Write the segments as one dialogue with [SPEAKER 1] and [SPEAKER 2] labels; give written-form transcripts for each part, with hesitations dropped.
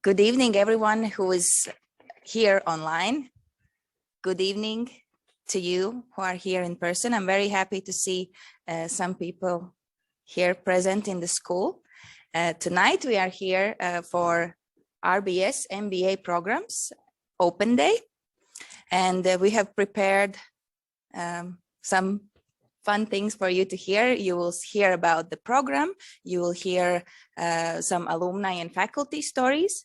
[SPEAKER 1] Good evening, everyone who is here online. Good evening to you who are here in person. I'm very happy to see some people here present in the school. Tonight we are here for RBS MBA programs open day, and we have prepared some fun things for you to hear. You will hear about the program, you will hear some alumni and faculty stories,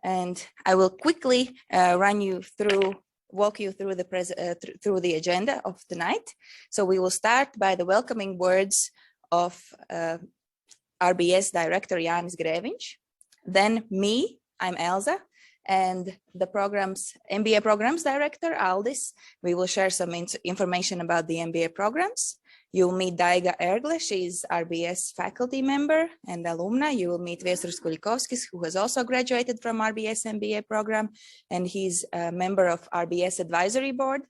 [SPEAKER 1] and I will quickly walk you through the agenda of tonight. So we will start by the welcoming words of RBS Director Jānis Grēviņš. Then me, I'm Elza, and the MBA Programs Director, Aldis. We will share some information about the MBA programs. You'll meet Daiga Ergle, she's RBS faculty member and alumni. You will meet Viesturs Kuļikovskis, who has also graduated from RBS MBA program, and he's a member of RBS Advisory Board.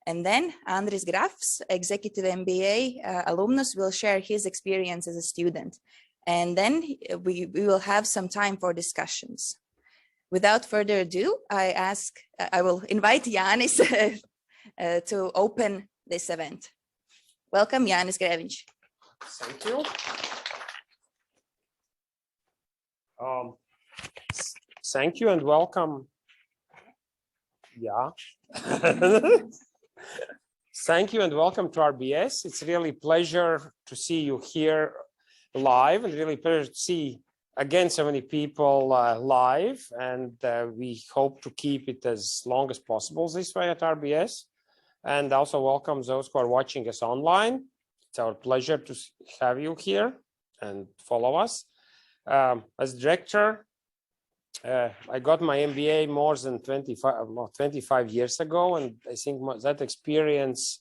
[SPEAKER 1] And then Andris Grafs, Executive MBA alumnus, will share his experience as a student. And then we will have some time for discussions. Without further ado, I will invite Jānis to open this event. Welcome, Jānis Grēviņš.
[SPEAKER 2] Thank you. Thank you and welcome. Yeah. Thank you and welcome to RBS. It's really a pleasure to see you here live, and really pleasure to see again so many people live, and we hope to keep it as long as possible this way at RBS. And also welcome those who are watching us online. It's our pleasure to have you here and follow us. As director, I got my MBA more than 25 years ago, and I think that experience,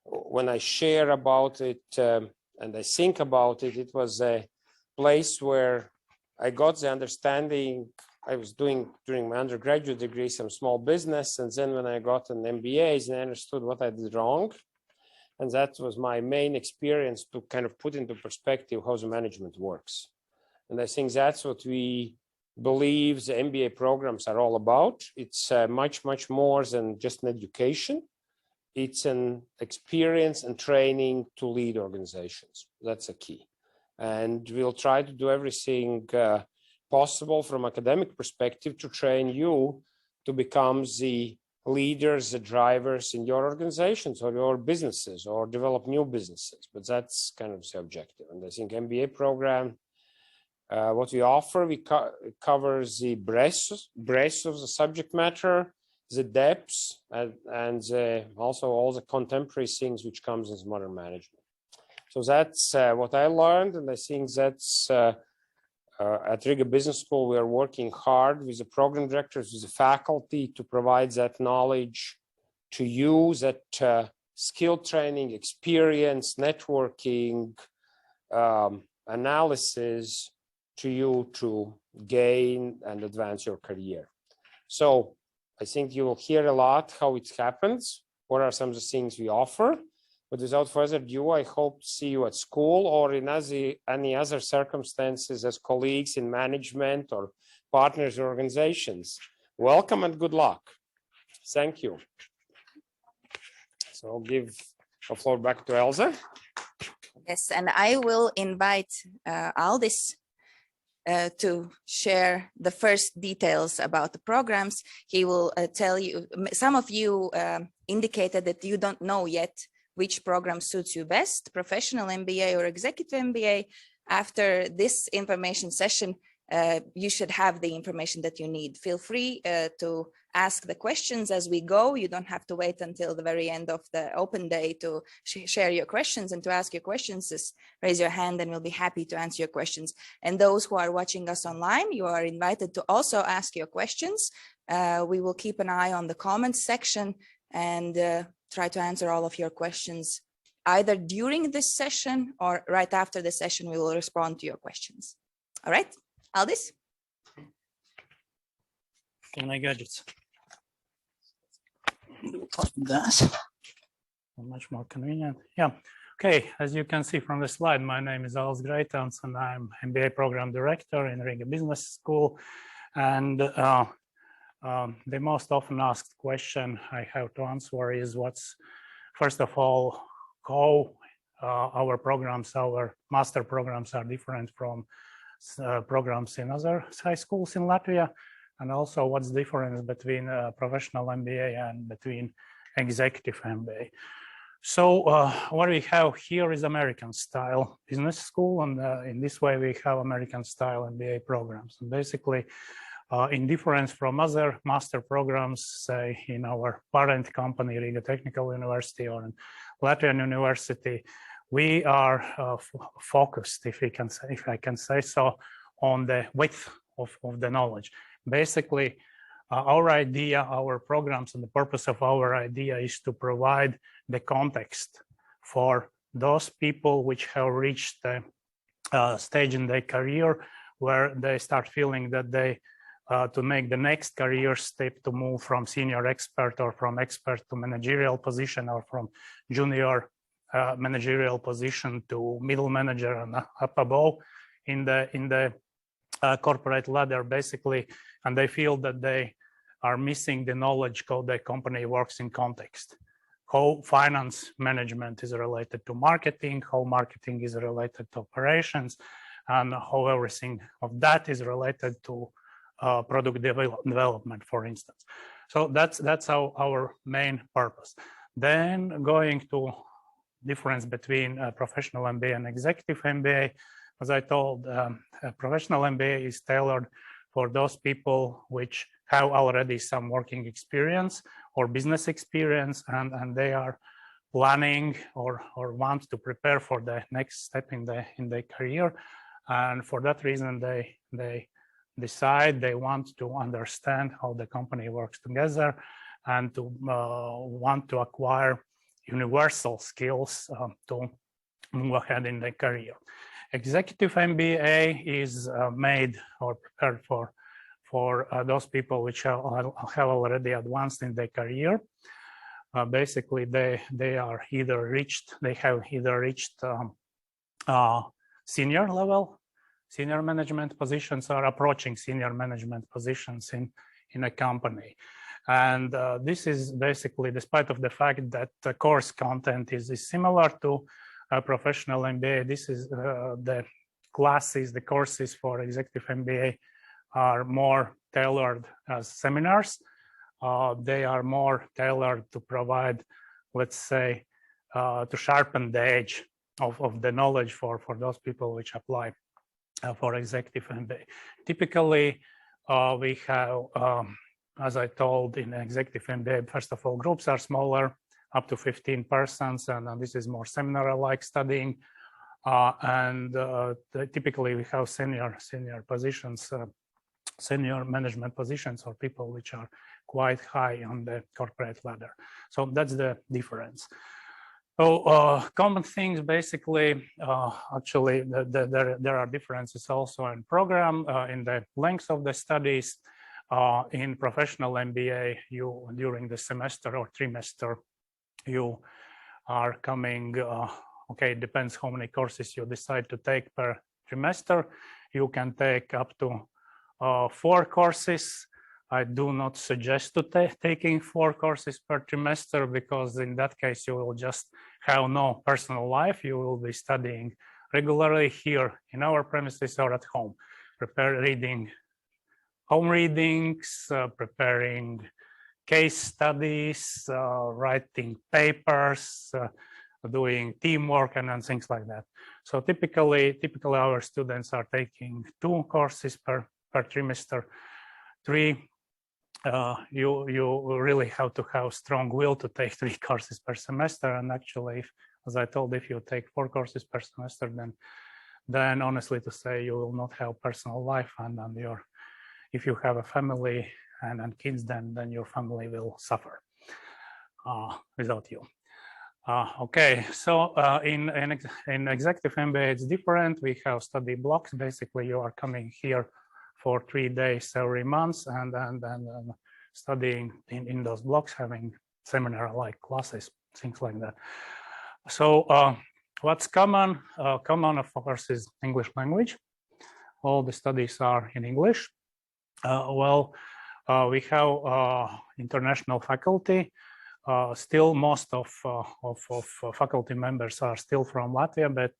[SPEAKER 2] when I share about it and I think about it, it was a place where I got the understanding. I was doing during my undergraduate degree some small business, and then when I got an MBA, I understood what I did wrong, and that was my main experience to kind of put into perspective how the management works. And I think that's what we believe the MBA programs are all about. It's much more than just an education. It's an experience and training to lead organizations. That's a key, and we'll try to do everything possible from academic perspective to train you to become the leaders, the drivers in your organizations or your businesses, or develop new businesses. But that's kind of the objective. And I think MBA program, what we offer, we cover the breadth of the subject matter, the depths, and also all the contemporary things which comes in modern management. So that's what I learned, and I think that's at Riga Business School, we are working hard with the program directors, with the faculty, to provide that knowledge to you, that skill training, experience, networking, analysis to you to gain and advance your career. So I think you will hear a lot how it happens, what are some of the things we offer. But without further ado, I hope to see you at school or in any other circumstances as colleagues in management or partners or organizations. Welcome and good luck. Thank you. So I'll give the floor back to Elza.
[SPEAKER 1] Yes, and I will invite Aldis to share the first details about the programs. He will tell you, some of you indicated that you don't know yet which program suits you best, professional MBA or executive MBA. After this information session, you should have the information that you need. Feel free to ask the questions as we go. You don't have to wait until the very end of the open day to share your questions and to ask your questions. Just raise your hand and we'll be happy to answer your questions. And those who are watching us online, you are invited to also ask your questions. We will keep an eye on the comments section and try to answer all of your questions either during this session or right after the session. We will respond to your questions. All right, Aldis.
[SPEAKER 3] My gadgets. That's much more convenient. Yeah. Okay. As you can see from the slide, my name is Aldis Grēviņš, and I'm MBA program director in Riga Business School. And the most often asked question I have to answer is first of all, how our programs, our master programs are different from programs in other high schools in Latvia, and also what's the difference between professional MBA and between executive MBA. So what we have here is American style business school, and in this way we have American style MBA programs. And basically, in difference from other master programs, say in our parent company, Riga Technical University or in Latvian University, we are focused, if I can say so, on the width of the knowledge. Basically, our idea, our programs, and the purpose of our idea is to provide the context for those people which have reached the stage in their career where they start feeling that they to make the next career step, to move from senior expert or from expert to managerial position, or from junior managerial position to middle manager and up above in the corporate ladder, basically, and they feel that they are missing the knowledge how the company works in context, how finance management is related to marketing, how marketing is related to operations, and how everything of that is related to product development, for instance. So that's our main purpose. Then going to difference between professional MBA and executive MBA, as I told, professional MBA is tailored for those people which have already some working experience or business experience, and they are planning or want to prepare for the next step in their career. And for that reason, they decide they want to understand how the company works together and to want to acquire universal skills to move ahead in their career. Executive MBA is made or prepared for those people which have already advanced in their career. Basically, they have either reached senior level, senior management positions, or approaching senior management positions in a company. And this is basically, despite of the fact that the course content is similar to a professional MBA, this is the courses for executive MBA are more tailored as seminars. They are more tailored to provide, let's say, to sharpen the edge of the knowledge for those people which apply for executive MBA. Typically, we have, as I told, in executive MBA, first of all, groups are smaller, up to 15 persons, and this is more seminar-like studying. Typically, we have senior positions, senior management positions, or people which are quite high on the corporate ladder. So that's the difference. So common things, basically, actually, there are differences also in program, in the length of the studies. In professional MBA, you during the semester or trimester, you are coming, okay, it depends how many courses you decide to take per trimester. You can take up to 4 courses. I do not suggest to taking 4 courses per trimester, because in that case, you will just have no personal life. You will be studying regularly here in our premises or at home, reading home readings, preparing case studies, writing papers, doing teamwork and things like that. So typically our students are taking 2 courses per trimester. 3, you really have to have strong will to take 3 courses per semester. And actually, as I told, if you take 4 courses per semester, then honestly to say, you will not have personal life, and if you have a family and kids, then your family will suffer without you. Okay, so in executive MBA, it's different. We have study blocks. Basically, you are coming here for 3 days every month, and studying in those blocks, having seminar-like classes, things like that. So what's common? Common, of course, is English language. All the studies are in English. We have international faculty. Still, most of faculty members are still from Latvia, but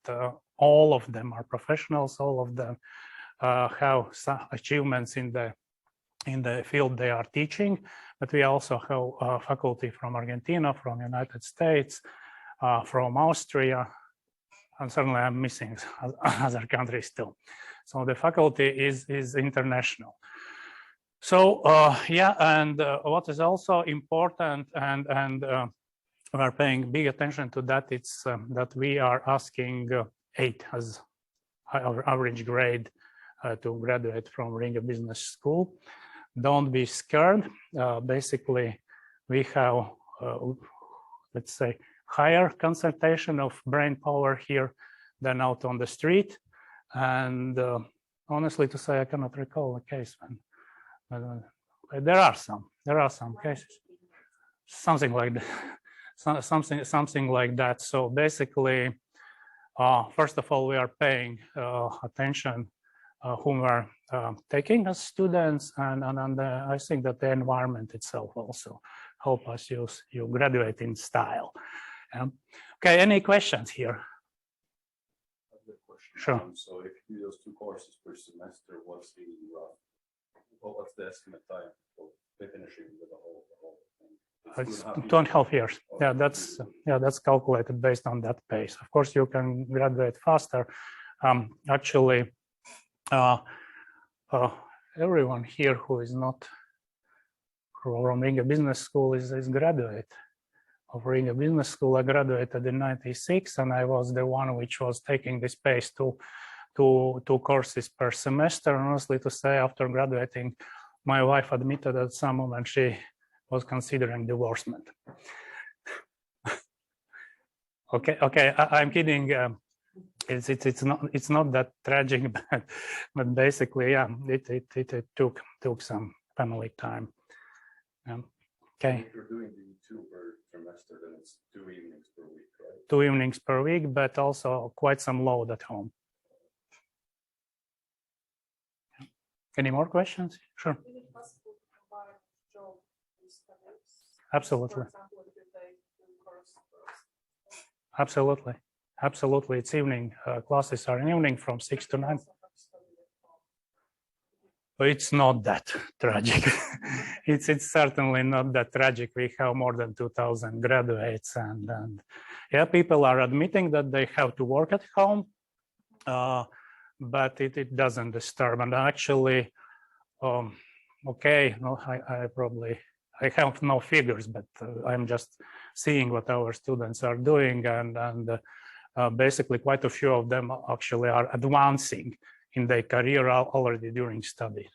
[SPEAKER 3] all of them are professionals. All of them have some achievements in the field they are teaching. But we also have faculty from Argentina, from United States, from Austria, and certainly I'm missing other countries still. So the faculty is international. So yeah, and what is also important, and we're paying big attention to that, it's that we are asking 8 as our average grade to graduate from Riga Business School. Don't be scared. Basically, we have, let's say, higher concentration of brain power here than out on the street. And honestly to say, I cannot recall a case when there are some cases, something like that, something like that. So basically, first of all, we are paying attention whom we are taking as students, and I think that the environment itself also help us you graduate in style. Okay, any questions here? Sure.
[SPEAKER 4] So if you do those 2 courses per semester, what's the estimate time for finishing with the whole thing?
[SPEAKER 3] It's 2.5 years. Yeah, that's calculated based on that pace. Of course, you can graduate faster. Actually, everyone here who is not from Riga Business School is graduate of Riga Business School. I graduated in '96, and I was the one which was taking this pace to 2 courses per semester. Honestly to say, after graduating, my wife admitted at some moment she was considering divorcement. Okay, I'm kidding. It's not that tragic, but basically, yeah, it took some family time. Okay.
[SPEAKER 4] If you're doing the 2 per semester, then it's 2 evenings per week, right?
[SPEAKER 3] 2 evenings per week, but also quite some load at home. Any more questions? Sure.
[SPEAKER 5] Is it possible to combine job and studies?
[SPEAKER 3] Absolutely.
[SPEAKER 5] For example, if you take 2 courses first.
[SPEAKER 3] Absolutely. It's evening. Classes are in evening from 6 to 9. But it's not that tragic. It's certainly not that tragic. We have more than 2,000 graduates, and yeah, people are admitting that they have to work at home, but it doesn't disturb. And actually, okay, no, I have no figures, but I'm just seeing what our students are doing, and basically quite a few of them actually are advancing in their career already during study.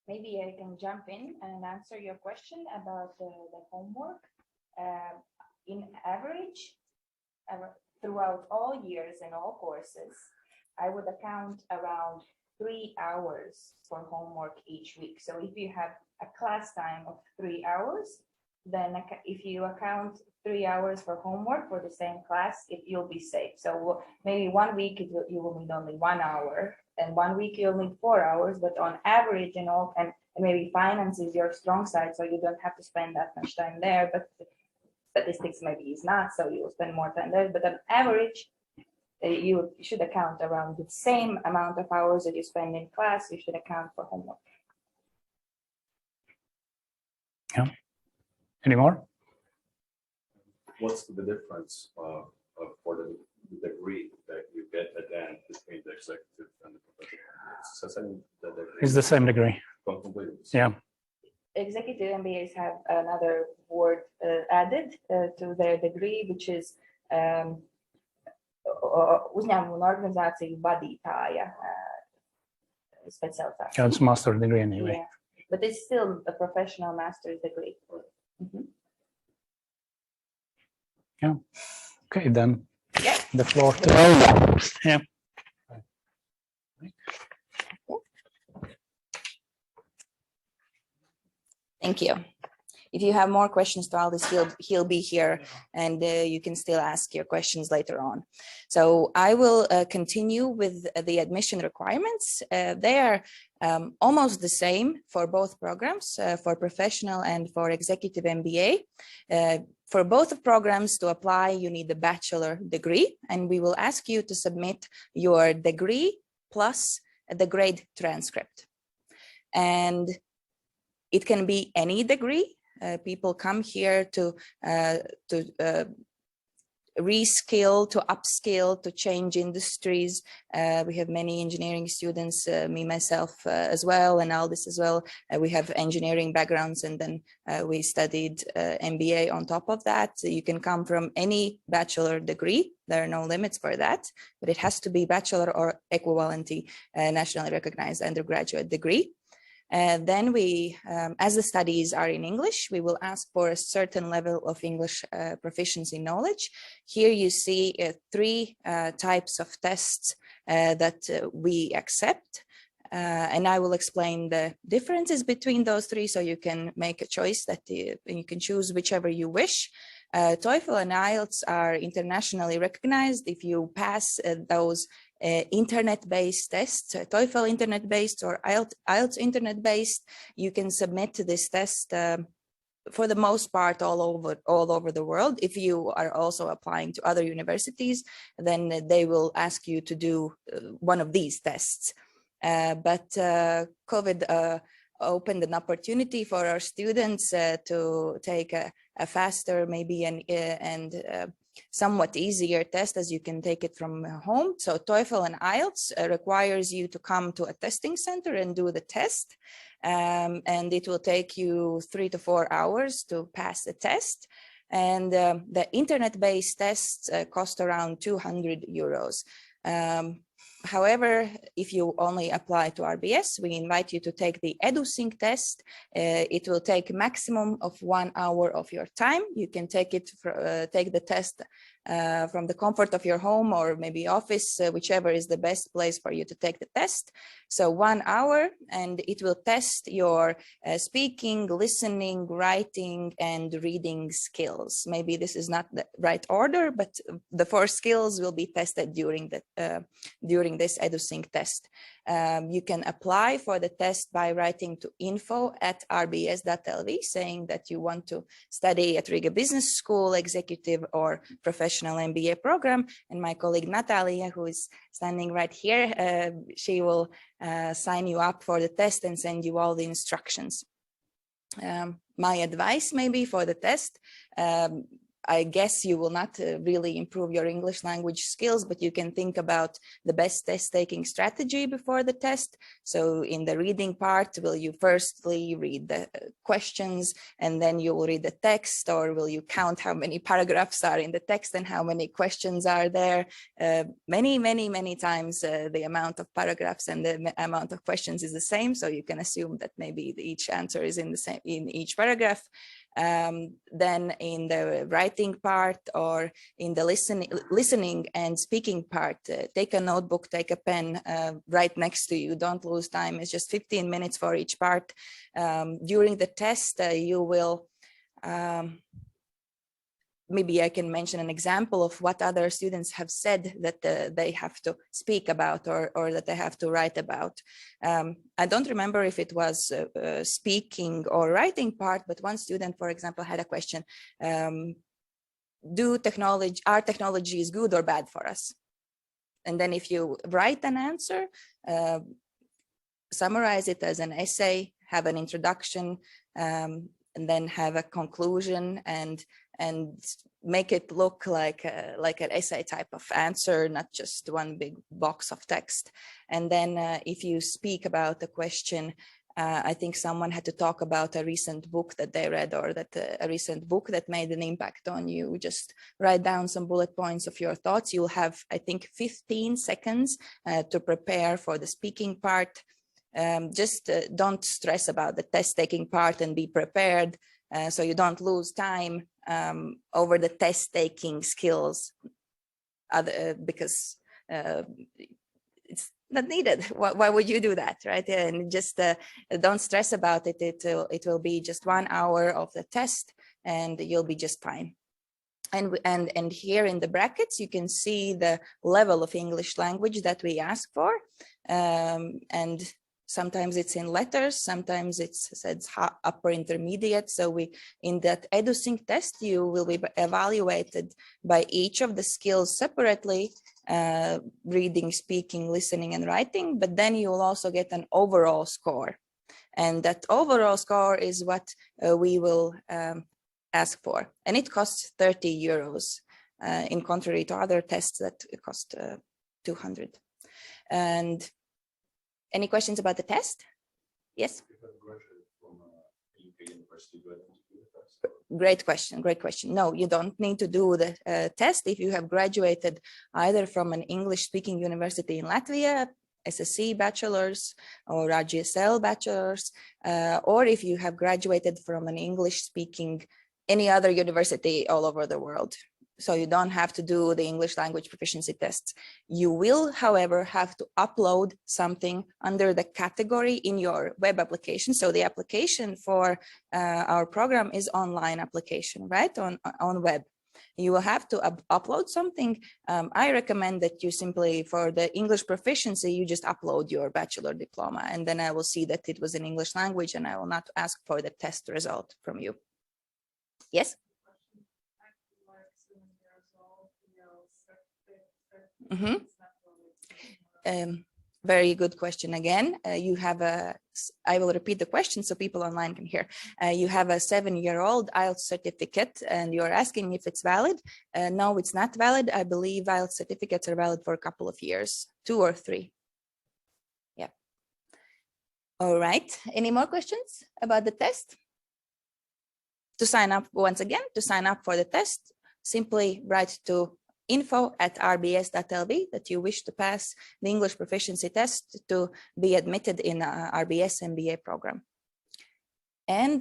[SPEAKER 1] Maybe I can jump in and answer your question about the homework. In average, throughout all years and all courses, I would account around 3 hours for homework each week. So if you have a class time of 3 hours, then if you account 3 hours for homework for the same class, you'll be safe. So maybe 1 week you will need only 1 hour, and 1 week you'll need 4 hours. But on average, and maybe finance is your strong side, so you don't have to spend that much time there. But statistics maybe is not, so you'll spend more time there. But on average, you should account around the same amount of hours that you spend in class. You should account for homework.
[SPEAKER 3] Yeah. Any more?
[SPEAKER 4] What's the difference for the degree that you get at the end between the executive and the professional?
[SPEAKER 3] It's the same degree.
[SPEAKER 4] Completely.
[SPEAKER 3] Yeah.
[SPEAKER 1] Executive MBAs have another word added to their degree, which is uzņēmumu un organizāciju vadītāja specialitāte.
[SPEAKER 3] Yeah, it's master degree anyway.
[SPEAKER 1] Yeah. But it's still a professional master's degree. Mm-hmm.
[SPEAKER 3] Yeah. Okay, then
[SPEAKER 1] Yeah.
[SPEAKER 3] the floor to yeah.
[SPEAKER 1] Thank you. If you have more questions to Aldis, he'll be here, and you can still ask your questions later on. So I will continue with the admission requirements. They are almost the same for both programs, for professional and for executive MBA. For both programs to apply, you need a bachelor degree, and we will ask you to submit your degree plus the grade transcript. And it can be any degree. People come here to reskill, to upskill, to change industries. We have many engineering students, me, myself as well, and Aldis as well. We have engineering backgrounds, and then we studied MBA on top of that. So you can come from any bachelor degree. There are no limits for that, but it has to be bachelor or equivalency nationally recognized undergraduate degree. Then we, as the studies are in English, we will ask for a certain level of English proficiency knowledge. Here you see 3 types of tests that we accept. And I will explain the differences between those 3, so you can make a choice that you can choose whichever you wish. TOEFL and IELTS are internationally recognized. If you pass those internet-based tests, TOEFL internet-based or IELTS internet-based, you can submit this test for the most part all over the world. If you are also applying to other universities, then they will ask you to do one of these tests. But COVID opened an opportunity for our students to take a faster, maybe and somewhat easier test, as you can take it from home. So TOEFL and IELTS requires you to come to a testing center and do the test. And it will take you 3 to 4 hours to pass the test. And the internet-based tests cost around 200 euros. However, if you only apply to RBS, we invite you to take the Edusync test. It will take maximum of 1 hour of your time. You can take the test from the comfort of your home or maybe office, whichever is the best place for you to take the test. So 1 hour, and it will test your speaking, listening, writing, and reading skills. Maybe this is not the right order, but the 4 skills will be tested during this Edusync test. You can apply for the test by writing to info@rbs.lv, saying that you want to study at Riga Business School, executive or professional MBA program. And my colleague Natalia, who is standing right here, she will sign you up for the test and send you all the instructions. My advice maybe for the test, I guess you will not really improve your English language skills, but you can think about the best test taking strategy before the test. So in the reading part, will you firstly read the questions and then you will read the text, or will you count how many paragraphs are in the text and how many questions are there? Many times the amount of paragraphs and the amount of questions is the same. So you can assume that maybe each answer is in the same in each paragraph. Then in the writing part or in the listening and speaking part, take a notebook, take a pen right next to you. Don't lose time. It's just 15 minutes for each part. During the test, you will maybe I can mention an example of what other students have said that they have to speak about or that they have to write about. I don't remember if it was speaking or writing part, but one student, for example, had a question, are technologies good or bad for us? And then if you write an answer, summarize it as an essay, have an introduction, and then have a conclusion and make it look like an essay type of answer, not just one big box of text. And then if you speak about the question, I think someone had to talk about a recent book that they read or that a recent book that made an impact on you. Just write down some bullet points of your thoughts. You'll have, I think, 15 seconds to prepare for the speaking part. Just don't stress about the test taking part and be prepared so you don't lose time over the test taking skills because not needed. Why would you do that, right? And just don't stress about it. It will be just 1 hour of the test, and you'll be just fine. And here in the brackets, you can see the level of English language that we ask for, and sometimes it's in letters, sometimes it says upper intermediate. So in that Edusync test, you will be evaluated by each of the skills separately, reading, speaking, listening, and writing, but then you will also get an overall score. And that overall score is what we will ask for. And it costs 30 euros, in contrary to other tests that cost 200. And any questions about the test? Yes? Great question, great question. No, you don't need to do the test if you have graduated either from an English-speaking university in Latvia, SSC bachelor's or RGSL bachelor's, or if you have graduated from an English-speaking any other university all over the world. So you don't have to do the English language proficiency tests. You will, however, have to upload something under the category in your web application. So the application for our program is online application, right? On web. You will have to upload something. I recommend that you simply, for the English proficiency, you just upload your bachelor diploma, and then I will see that it was in English language, and I will not ask for the test result from you. Yes? Very good question again. You have I will repeat the question so people online can hear. You have a 7-year-old IELTS certificate and you're asking if it's valid. No, it's not valid. I believe IELTS certificates are valid for a couple of years, 2 or 3. Yeah. All right. Any more questions about the test? To sign up, once again, to sign up for the test, simply write to info@rbs.lv that you wish to pass the English proficiency test to be admitted in RBS MBA program. And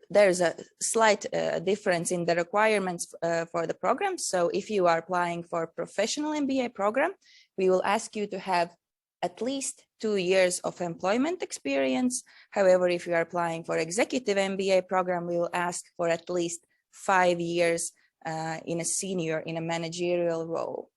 [SPEAKER 1] there's a slight difference in the requirements for the program. So if you are applying for a professional MBA program, we will ask you to have at least 2 years of employment experience. However, if you are applying for executive MBA program, we will ask for at least 5 years in a managerial role.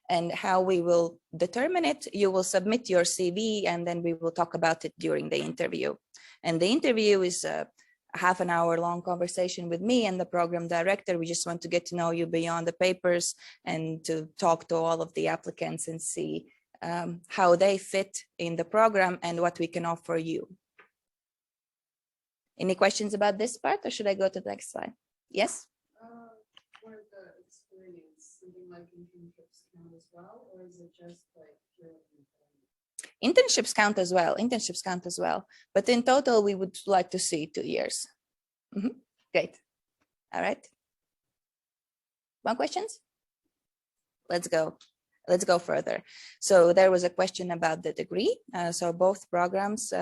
[SPEAKER 1] And how we will determine it, you will submit your CV and then we will talk about it during the interview. And the interview is a half an hour long conversation with me and the program director. We just want to get to know you beyond the papers and to talk to all of the applicants and see how they fit in the program and what we can offer you. Any questions about this part, or should I go to the next slide? Yes?
[SPEAKER 5] For the experience, something like internships count as well, or is it just like
[SPEAKER 1] Internships count as well. Internships count as well. But in total, we would like to see 2 years. Great. All right. More questions? Let's go. Let's go further. So there was a question about the degree. So both programs,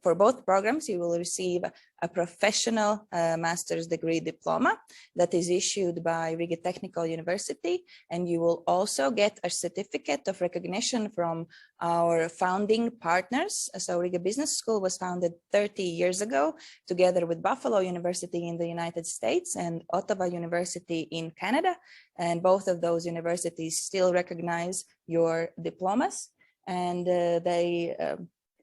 [SPEAKER 1] for both programs, you will receive a professional master's degree diploma that is issued by Riga Technical University. And you will also get a certificate of recognition from our founding partners. So Riga Business School was founded 30 years ago, together with Buffalo University in the United States and Ottawa University in Canada. And both of those universities still recognize your diplomas. And they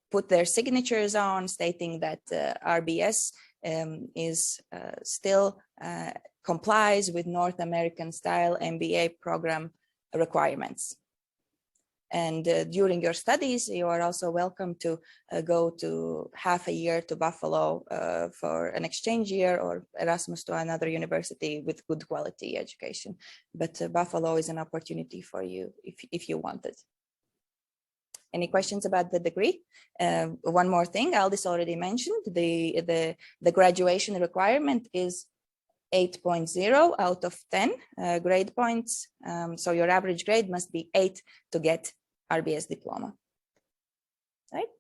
[SPEAKER 1] put their signatures on, stating that RBS is still complies with North American style MBA program requirements. And during your studies, you are also welcome to go to half a year to Buffalo for an exchange year or Erasmus to another university with good quality education. But Buffalo is an opportunity for you if you want it. Any questions about the degree? One more thing, Aldis already mentioned, the graduation requirement is 8.0 out of 10 grade points. So your average grade must be 8 to get RBS diploma, right?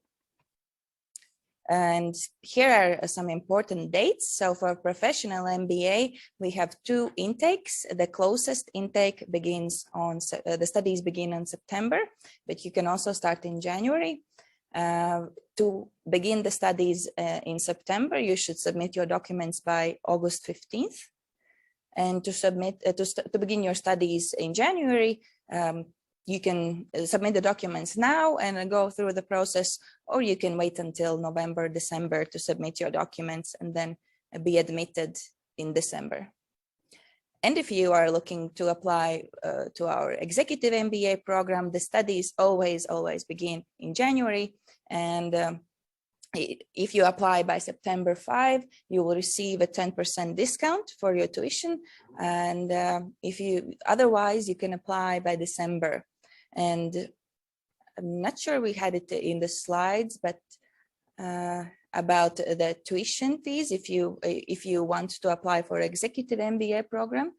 [SPEAKER 1] And here are some important dates. So for professional MBA, we have 2 intakes. The closest intake begins on, the studies begin in September, but you can also start in January. To begin the studies in September, you should submit your documents by August 15th. And to submit, to begin your studies in January, you can submit the documents now and go through the process, or you can wait until November, December to submit your documents and then be admitted in December. And if you are looking to apply to our Executive MBA program, the studies always begin in January. And if you apply by September 5, you will receive a 10% discount for your tuition. And if you otherwise, you can apply by December. And I'm not sure we had it in the slides, but about the tuition fees, if you want to apply for Executive MBA program,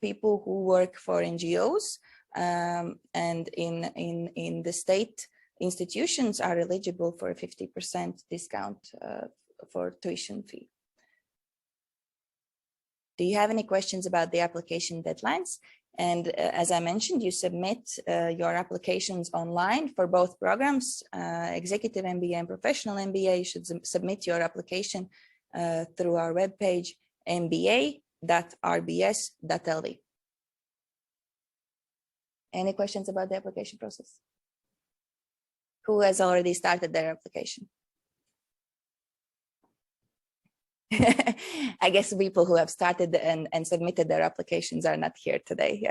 [SPEAKER 1] people who work for NGOs and in the state institutions are eligible for a 50% discount for tuition fee. Do you have any questions about the application deadlines? And as I mentioned, you submit your applications online for both programs, Executive MBA and Professional MBA. You should submit your application through our webpage, mba.rbs.lv. Any questions about the application process? Who has already started their application? I guess people who have started and submitted their applications are not here today.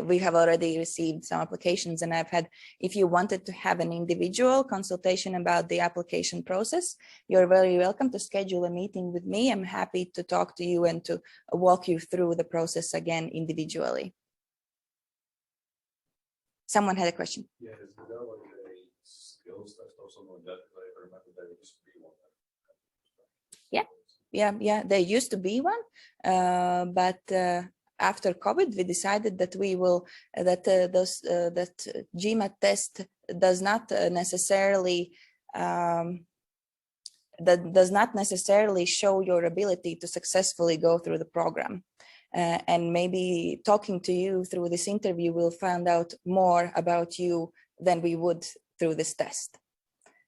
[SPEAKER 1] We have already received some applications, and I've had, if you wanted to have an individual consultation about the application process, you're very welcome to schedule a meeting with me. I'm happy to talk to you and to walk you through the process again individually. Someone had a question.
[SPEAKER 4] Yeah, is there like a skills test or something like that? I remember there used to be one.
[SPEAKER 1] Yeah, there used to be one, but after COVID, we decided that we will that GMAT test does not necessarily show your ability to successfully go through the program. And maybe talking to you through this interview, we'll find out more about you than we would through this test.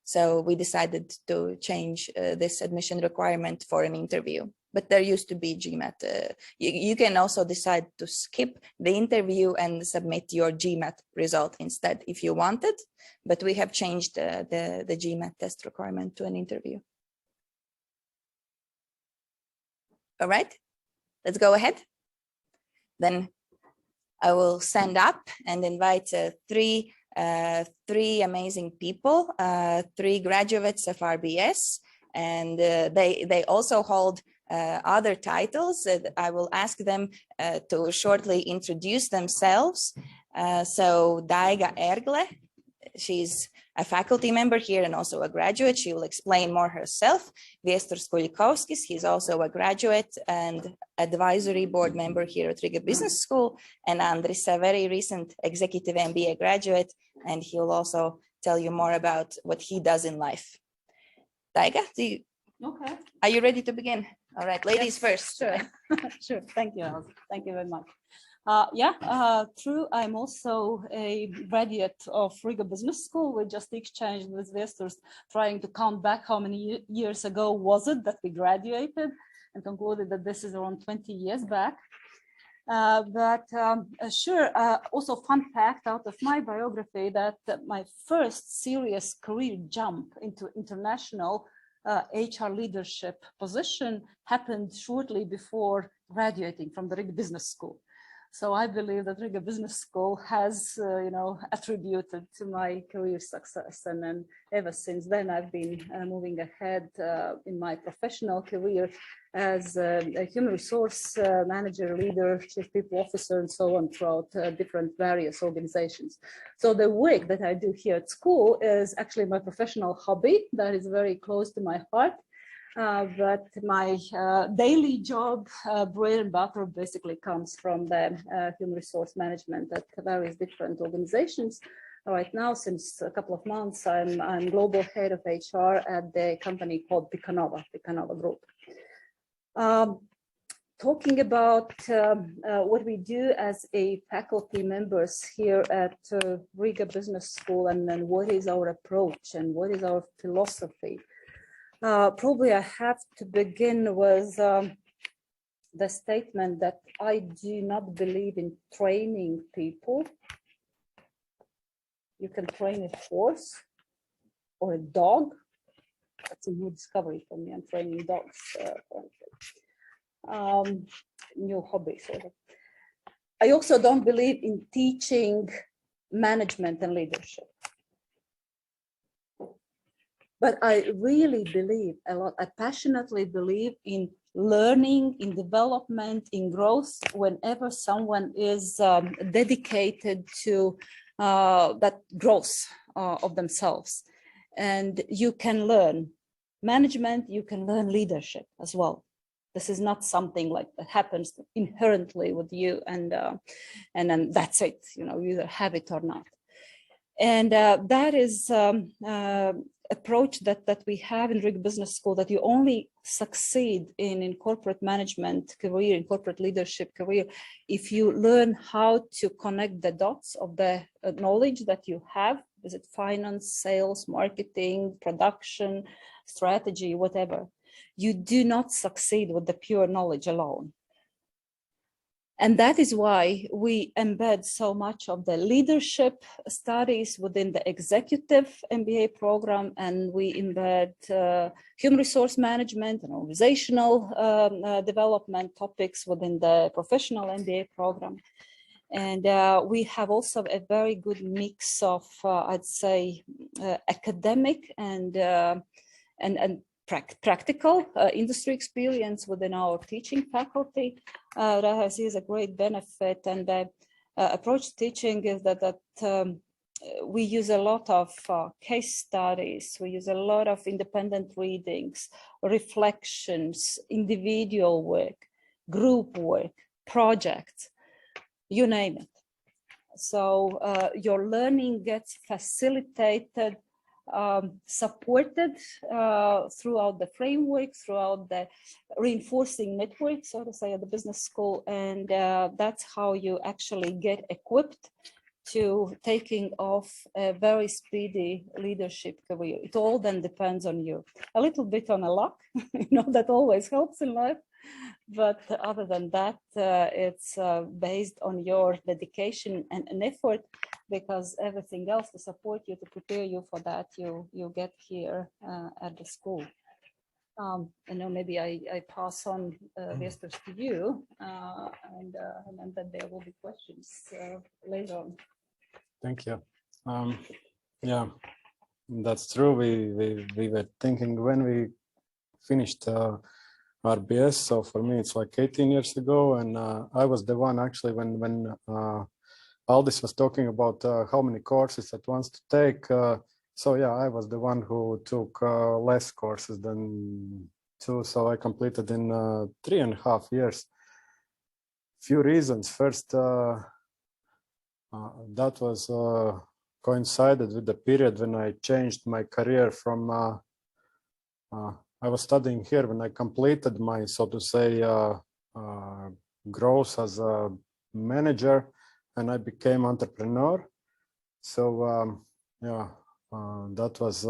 [SPEAKER 1] So we decided to change this admission requirement for an interview, but there used to be GMAT. You can also decide to skip the interview and submit your GMAT result instead if you wanted, but we have changed the GMAT test requirement to an interview. All right, let's go ahead. Then I will stand up and invite three amazing people, 3 graduates of RBS, and they also hold other titles. I will ask them to shortly introduce themselves. So Daiga Ergle, she's a faculty member here and also a graduate. She will explain more herself. Viesturs Kulikovskis, he's also a graduate and advisory board member here at Riga Business School. And Andris, a very recent Executive MBA graduate, and he'll also tell you more about what he does in life. Daiga,
[SPEAKER 6] Okay.
[SPEAKER 1] Are you ready to begin? All right, ladies first.
[SPEAKER 6] Sure. Sure. Thank you, Elsa. Thank you very much. True. I'm also a graduate of Riga Business School. We just exchanged with Viesturs, trying to count back how many years ago was it that we graduated, and concluded that this is around 20 years back. Also fun fact out of my biography that my first serious career jump into international HR leadership position happened shortly before graduating from the Riga Business School. So I believe that Riga Business School has, attributed to my career success. And then ever since then, I've been moving ahead in my professional career as a human resource manager, leader, chief people officer, and so on throughout different various organizations. So the work that I do here at school is actually my professional hobby that is very close to my heart. But my daily job, bread and butter, basically comes from the human resource management at various different organizations. Right now, since a couple of months, I'm global head of HR at the company called Picanova Group. Talking about what we do as a faculty members here at Riga Business School, and then what is our approach and what is our philosophy. Probably I have to begin with the statement that I do not believe in training people. You can train a horse or a dog. That's a new discovery for me. I'm training dogs currently. New hobby, sort of. I also don't believe in teaching management and leadership. But I really believe a lot, I passionately believe in learning, in development, in growth, whenever someone is dedicated to that growth of themselves. And you can learn management, you can learn leadership as well. This is not something like that happens inherently with you, and then that's it. You know, you either have it or not. And that is approach that we have in Riga Business School, that you only succeed in corporate management career, in corporate leadership career, if you learn how to connect the dots of the knowledge that you have. Is it finance, sales, marketing, production, strategy, whatever? You do not succeed with the pure knowledge alone. And that is why we embed so much of the leadership studies within the executive MBA program, and we embed human resource management and organizational development topics within the professional MBA program. And we have also a very good mix of, I'd say, academic and practical industry experience within our teaching faculty. That is a great benefit. And the approach to teaching is that we use a lot of case studies, we use a lot of independent readings, reflections, individual work, group work, projects, you name it. So your learning gets facilitated, supported throughout the framework, throughout the reinforcing network, so to say, at the business school. And that's how you actually get equipped to taking off a very speedy leadership career. It all then depends on you. A little bit on a luck, you know, that always helps in life. But other than that, it's based on your dedication and effort, because everything else to support you, to prepare you for that, you get here at the school. I know maybe I pass on this to you, and then there will be questions later on.
[SPEAKER 7] Thank you. Yeah, that's true. We were thinking when we finished RBS. So for me, it's like 18 years ago, and I was the one actually when Aldis was talking about how many courses at once to take. So yeah, I was the one who took less courses than 2. So I completed in 3.5 years. Few reasons. First, that was coincided with the period when I changed my career from I was studying here when I completed my, so to say, growth as a manager, and I became entrepreneur. So yeah, that was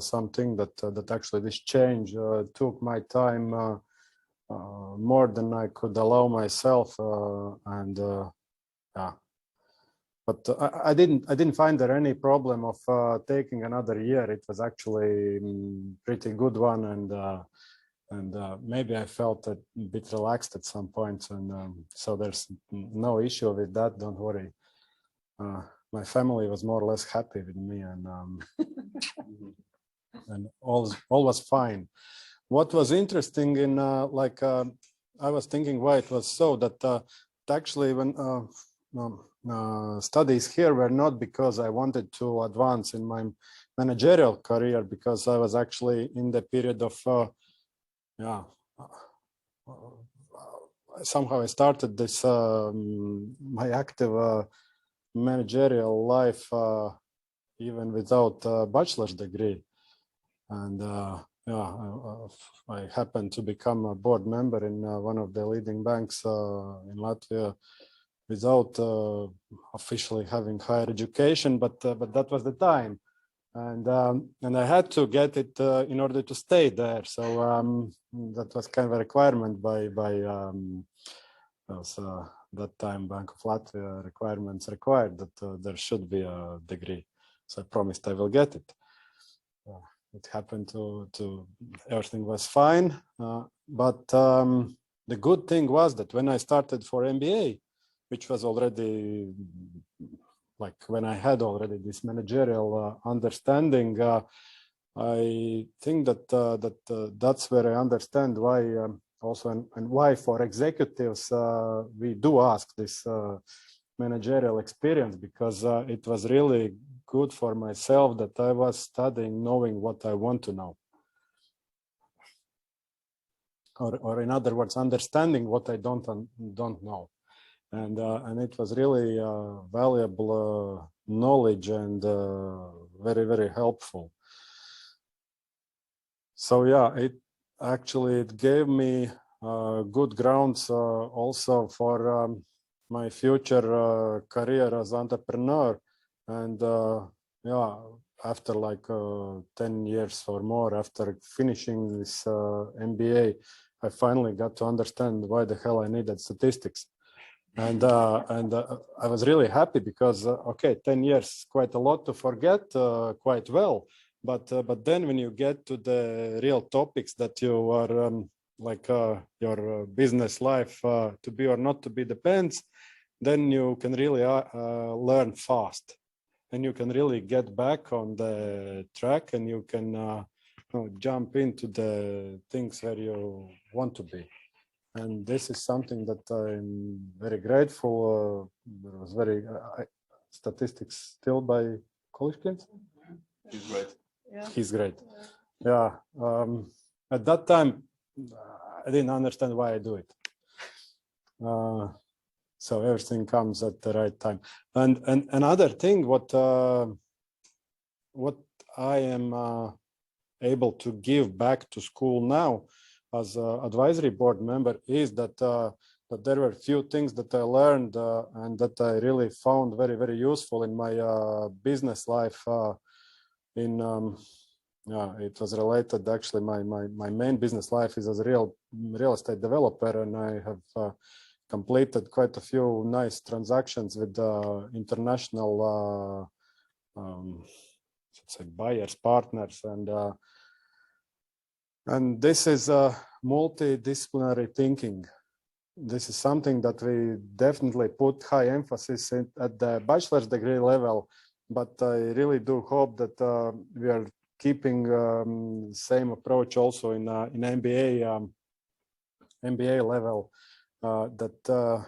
[SPEAKER 7] something that actually this change took my time more than I could allow myself, and yeah. But I didn't find there any problem of taking another year. It was actually a pretty good one, and maybe I felt a bit relaxed at some points, and so there's no issue with that. Don't worry. My family was more or less happy with me, and and all was fine. What was interesting in I was thinking why it was so that actually when studies here were not because I wanted to advance in my managerial career, because I was actually in the period of yeah, somehow I started this my active managerial life even without a bachelor's degree. And yeah, I happened to become a board member in one of the leading banks in Latvia without officially having higher education, but that was the time. And I had to get it in order to stay there. So that was kind of a requirement by that time Bank of Latvia requirements required that there should be a degree. So I promised I will get it. It happened to everything was fine. But the good thing was that when I started for MBA, which was already like when I had already this managerial understanding, I think that that's where I understand why also and why for executives we do ask this managerial experience, because it was really good for myself that I was studying knowing what I want to know. Or in other words, understanding what I don't know. And it was really valuable knowledge and very, very helpful. So yeah, it gave me good grounds also for my future career as entrepreneur. And yeah, after like 10 years or more after finishing this MBA, I finally got to understand why the hell I needed statistics. And I was really happy because, okay, 10 years, quite a lot to forget quite well. But then when you get to the real topics that you are like your business life to be or not to be depends, then you can really learn fast. And you can really get back on the track and you can jump into the things where you want to be. And this is something that I'm very grateful. There was very statistics still by Kolishkins.
[SPEAKER 4] He's great.
[SPEAKER 6] Yeah.
[SPEAKER 7] He's great. Yeah. At that time, I didn't understand why I do it. So everything comes at the right time. And another thing, what I am able to give back to school now as an advisory board member is that that there were a few things that I learned and that I really found very, very useful in my business life. Yeah, it was related. Actually, my main business life is as a real estate developer, and I have completed quite a few nice transactions with international say buyers, partners, and this is multidisciplinary thinking. This is something that we definitely put high emphasis in at the bachelor's degree level, but I really do hope that we are keeping same approach also in MBA level. That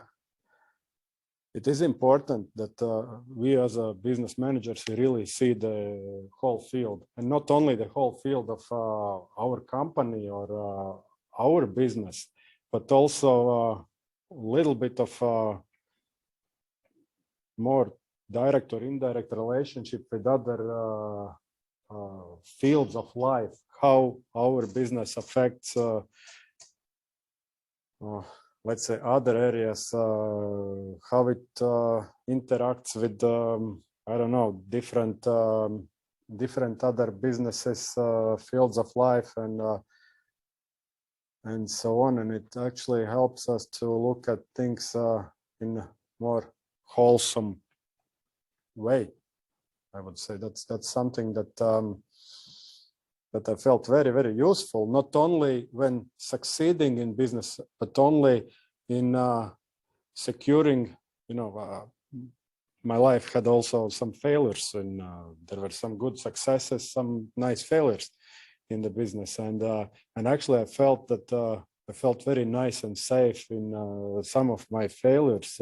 [SPEAKER 7] it is important that we as a business managers we really see the whole field, and not only the whole field of our company or our business, but also a little bit of more direct or indirect relationship with other fields of life, how our business affects let's say other areas, how it interacts with I don't know, different other businesses, fields of life, and so on. And it actually helps us to look at things in a more wholesome way. I would say that's something that that I felt very, very useful, not only when succeeding in business, but only in securing, you know, my life had also some failures, and there were some good successes, some nice failures in the business. And actually I felt that I felt very nice and safe in some of my failures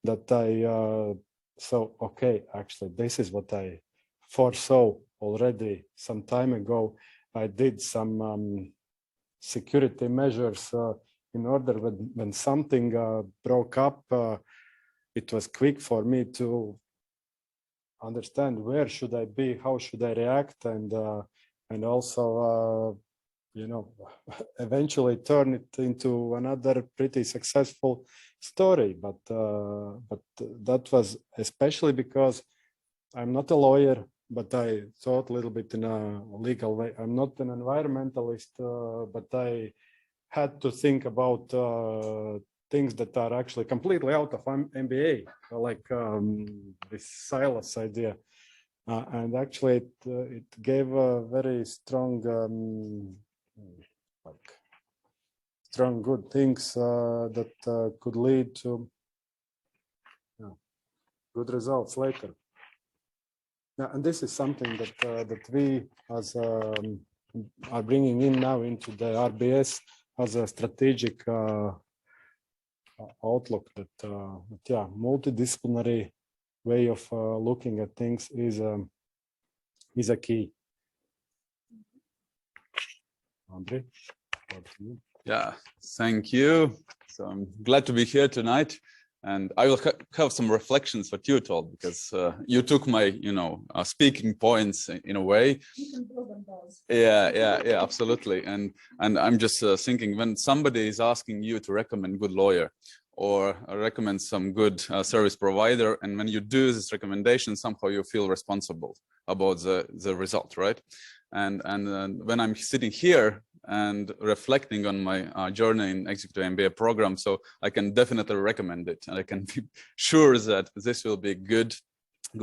[SPEAKER 7] that I, so, okay, actually, this is what I foresaw already some time ago. I did some security measures in order when something broke up, it was quick for me to understand where should I be, how should I react, and also eventually turn it into another pretty successful story. But that was especially because I'm not a lawyer, but I thought a little bit in a legal way. I'm not an environmentalist, but I had to think about things that are actually completely out of MBA, like this silos idea. And actually, it gave a very strong, good things that could lead to good results later. Yeah, and this is something that we as are bringing in now into the RBS as a strategic outlook. That multidisciplinary way of looking at things is a key. Andre, over to you.
[SPEAKER 8] Yeah, thank you. So I'm glad to be here tonight, and I will have some reflections what you told, because you took my, speaking points in a way. Yeah, absolutely. And I'm just thinking, when somebody is asking you to recommend good lawyer or recommend some good service provider, and when you do this recommendation, somehow you feel responsible about the result, right? And when I'm sitting here and reflecting on my journey in Executive MBA program, so I can definitely recommend it, and I can be sure that this will be good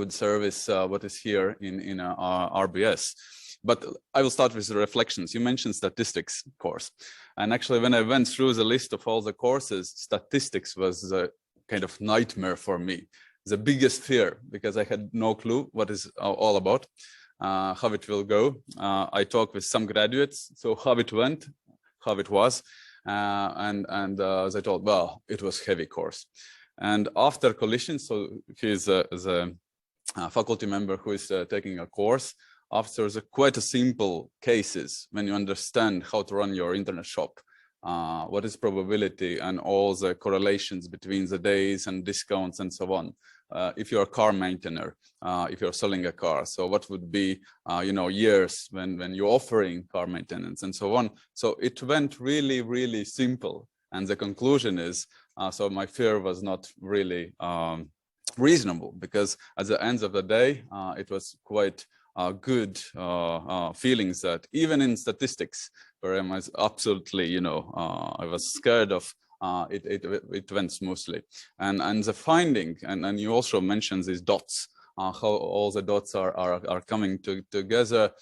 [SPEAKER 8] service what is here in RBS. But I will start with the reflections. You mentioned statistics course, and actually when I went through the list of all the courses, statistics was a kind of nightmare for me, the biggest fear, because I had no clue what it's all about. How it will go. I talked with some graduates, so how it went, how it was, and they told, well, it was heavy course. And after collision, so he's the faculty member who is taking a course. After quite a simple cases, when you understand how to run your internet shop, what is probability and all the correlations between the days and discounts and so on. If you're a car maintainer, if you're selling a car, so what would be, years when you're offering car maintenance and so on. So it went really, really simple. And the conclusion is, so my fear was not really reasonable, because at the end of the day, it was quite good feelings that even in statistics, where I was absolutely, I was scared of, it went smoothly. And the finding, and you also mentioned these dots, how all the dots are coming together.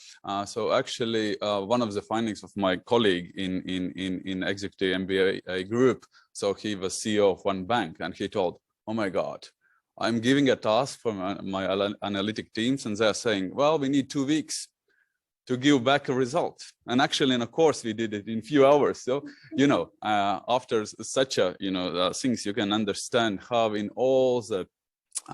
[SPEAKER 8] So actually, one of the findings of my colleague in Executive MBA group, so he was CEO of one bank, and he told, oh my God, I'm giving a task for my analytic teams, and they're saying, well, we need 2 weeks to give back a result. And actually in a course, we did it in a few hours. So, after such a, things, you can understand how in all the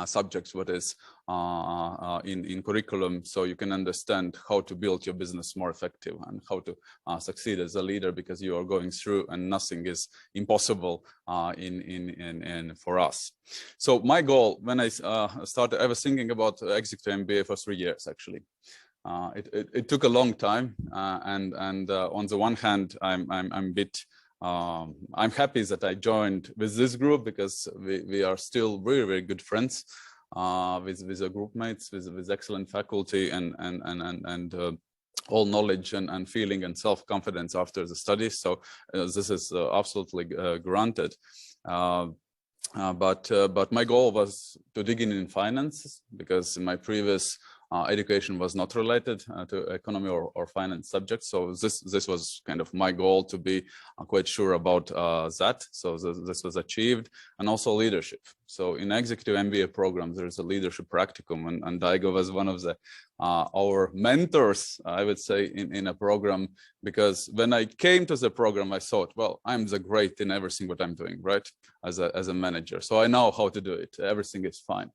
[SPEAKER 8] subjects what is in curriculum, so you can understand how to build your business more effective and how to succeed as a leader, because you are going through and nothing is impossible for us. So my goal when I started, I was thinking about Executive MBA for 3 years actually. It took a long time, and on the one hand, I'm a bit. I'm happy that I joined with this group, because we are still very, very good friends with the group mates, with excellent faculty and all knowledge and feeling and self-confidence after the studies. So this is absolutely granted. But my goal was to dig in finance, because my previous education was not related to economy or finance subjects. So this was kind of my goal, to be quite sure about that. So this was achieved. And also leadership. So in Executive MBA program, there's a leadership practicum, and Daigo was one of the our mentors, I would say, in a program, because when I came to the program, I thought, well, I'm the great in everything what I'm doing, right, as a manager. So I know how to do it. Everything is fine.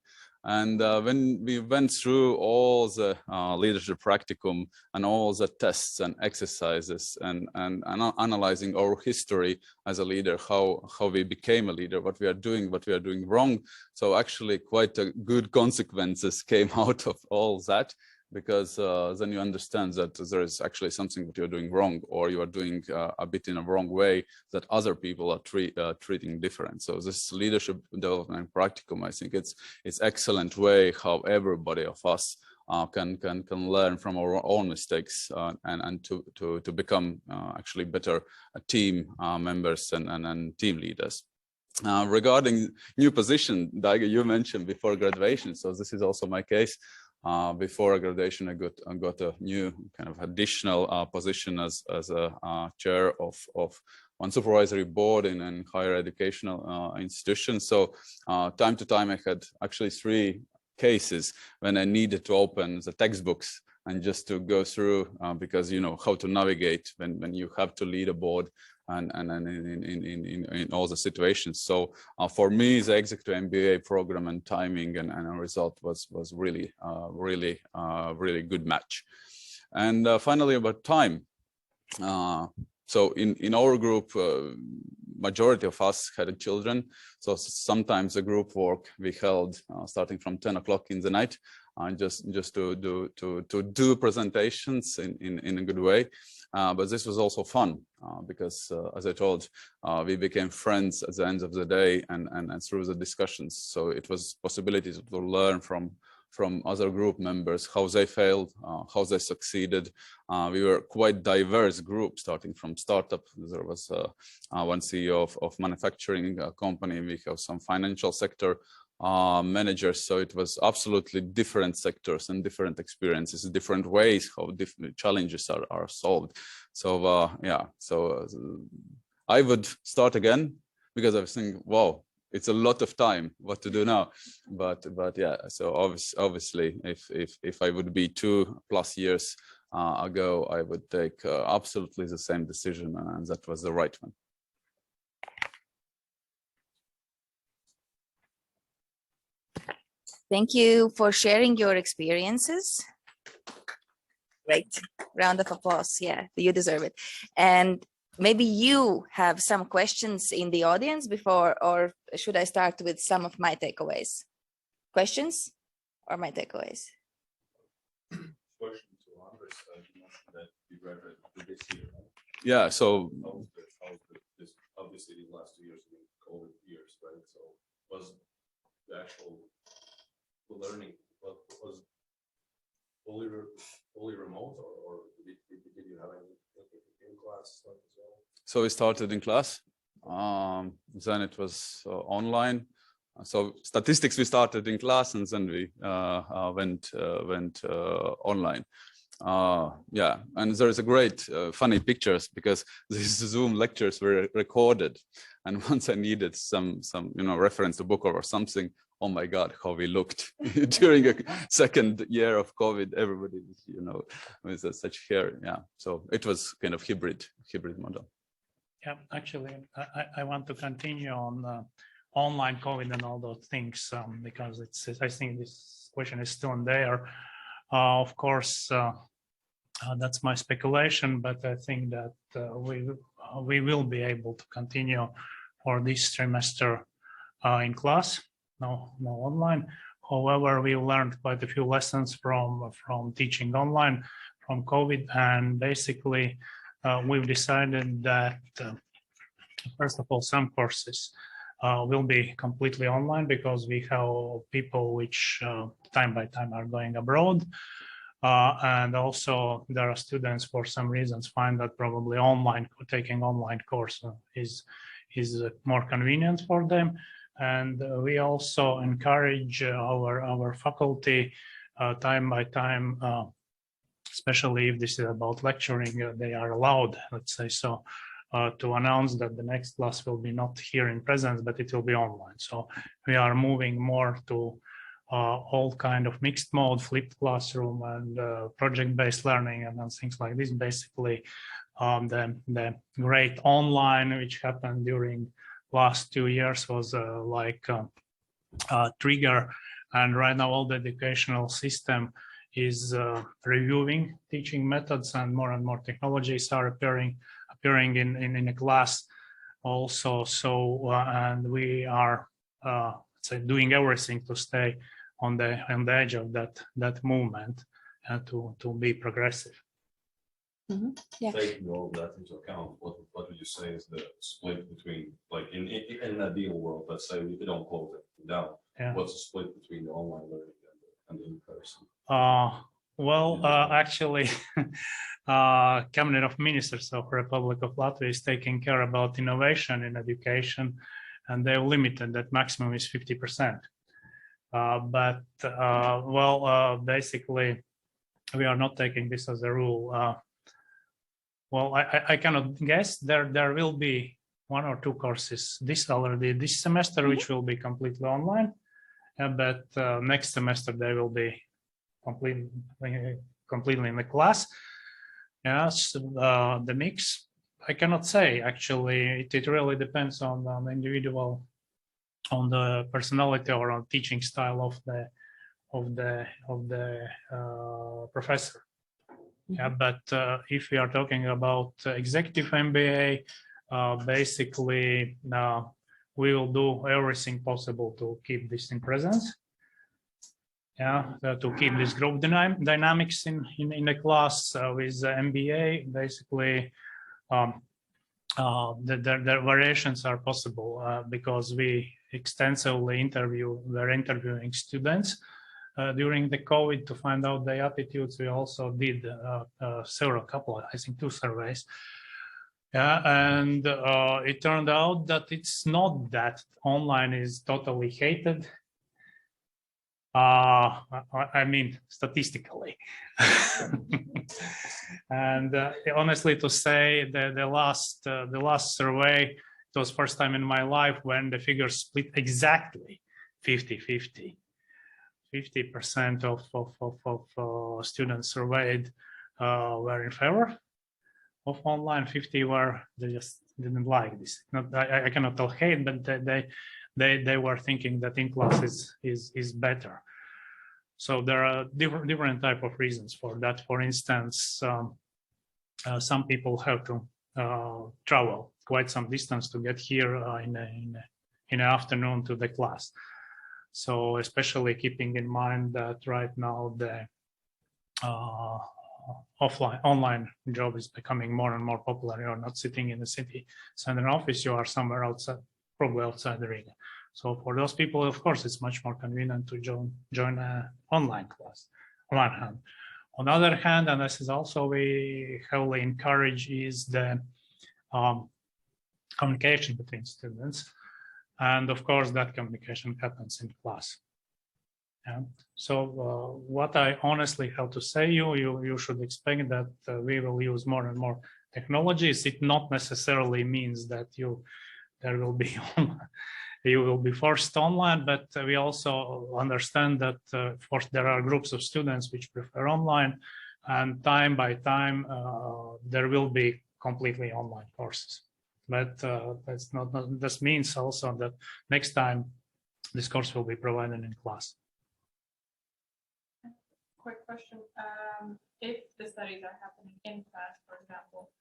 [SPEAKER 8] And when we went through all the leadership practicum and all the tests and exercises and analyzing our history as a leader, how we became a leader, what we are doing wrong. So actually quite a good consequences came out of all that, because then you understand that there is actually something that you're doing wrong, or you are doing a bit in a wrong way that other people are treating different. So this leadership development practicum, I think it's excellent way how everybody of us can learn from our own mistakes and to become actually better team members and team leaders. Regarding new position, Daiga, you mentioned before graduation, so this is also my case. Before graduation, I got a new kind of additional position as a chair of one supervisory board in a higher educational institution. So time to time, I had actually 3 cases when I needed to open the textbooks and just to go through, because you know how to navigate when you have to lead a board and in all the situations. So for me, the Executive MBA program and timing and a result was really good match. And finally, about time. So in our group, majority of us had children. So sometimes the group work we held starting from 10 o'clock in the night, just to do presentations in a good way. But this was also fun because, as I told, we became friends at the end of the day and through the discussions. So it was possibilities to learn from other group members, how they failed, how they succeeded. We were quite diverse group, starting from startup. There was one CEO of manufacturing company. We have some financial sector managers. So it was absolutely different sectors and different experiences, different ways how different challenges are solved. So yeah, so I would start again because I was thinking, wow, it's a lot of time, what to do now. But yeah, so obviously if I would be 2+ years ago, I would take absolutely the same decision, and that was the right one.
[SPEAKER 1] Thank you for sharing your experiences. Great, round of applause. Yeah, you deserve it. And maybe you have some questions in the audience before, or should I start with some of my takeaways? Questions or my takeaways?
[SPEAKER 4] Question to Andres, you mentioned that you graduated this year, right?
[SPEAKER 8] Yeah, so
[SPEAKER 4] obviously these last 2 years have been COVID years, right? So was the actual learning was fully remote, or did you have any in-class stuff as well?
[SPEAKER 8] So we started in class, then it was online. So statistics we started in class, and then we went online. Yeah, and there is a great funny pictures because these Zoom lectures were recorded, and once I needed some reference to book or something, oh my God, how we looked during a second year of COVID. Everybody was, with such hair. Yeah, so it was kind of hybrid model.
[SPEAKER 3] Yeah, actually, I want to continue on online COVID and all those things because I think this question is still in there. Of course, that's my speculation, but I think that we will be able to continue for this trimester in class, no online. However, we learned quite a few lessons from teaching online from COVID, and basically we've decided that first of all, some courses will be completely online because we have people which time by time are going abroad. And also there are students for some reasons find that probably taking online course is more convenient for them. And we also encourage our faculty time by time, especially if this is about lecturing, they are allowed, let's say so, to announce that the next class will be not here in presence, but it will be online. So we are moving more to all kind of mixed mode, flipped classroom, and project-based learning and things like this. Basically, the great online which happened during last 2 years was like a trigger And right now, all the educational system is reviewing teaching methods, and more technologies are appearing in a class also. So and we are doing everything to stay on the edge of that movement and to be progressive.
[SPEAKER 1] Mm-hmm. Yeah.
[SPEAKER 4] Taking all that into account, what would you say is the split between, like in an ideal world, let's say we don't close it down,
[SPEAKER 3] Yeah.
[SPEAKER 4] what's the split between the online learning and the in-person?
[SPEAKER 3] Well, actually, Cabinet of Ministers of Republic of Latvia is taking care about innovation in education, and they've limited that maximum is 50%. Basically, we are not taking this as a rule. Well, I cannot guess. There will be 1 or 2 courses this semester, which will be completely online, but next semester they will be completely in the class. Yes, the mix, I cannot say. Actually, it really depends on the individual, on the personality or on teaching style of the professor. Yeah, but if we are talking about executive MBA, basically we will do everything possible to keep this in presence. Yeah, to keep this group dynamics in the class with MBA. Basically, the variations are possible because we extensively we're interviewing students during the COVID to find out their attitudes. We also did I think 2 surveys. Yeah, and it turned out that it's not that online is totally hated. I mean, statistically. And honestly, to say the last survey, it was first time in my life when the figures split exactly 50-50. 50% of students surveyed were in favor of online. 50 were, they just didn't like this. I cannot tell hate, but they were thinking that in class is better. So there are different type of reasons for that. For instance, some people have to travel quite some distance to get here in the afternoon to the class. So especially keeping in mind that right now the online job is becoming more and more popular. You're not sitting in the city center office, you are somewhere outside, probably outside the Riga. So for those people, of course, it's much more convenient to join an online class. On one hand. On the other hand, and this is also we heavily encourage, is the communication between students. And of course, that communication happens in class. Yeah. So what I honestly have to say, you should expect that we will use more and more technologies. It not necessarily means that you will be forced online, but we also understand that of course there are groups of students which prefer online, and time by time there will be completely online courses. But that's not this means also that next time this course will be provided in class.
[SPEAKER 9] Quick question. If the studies are happening in class, for example,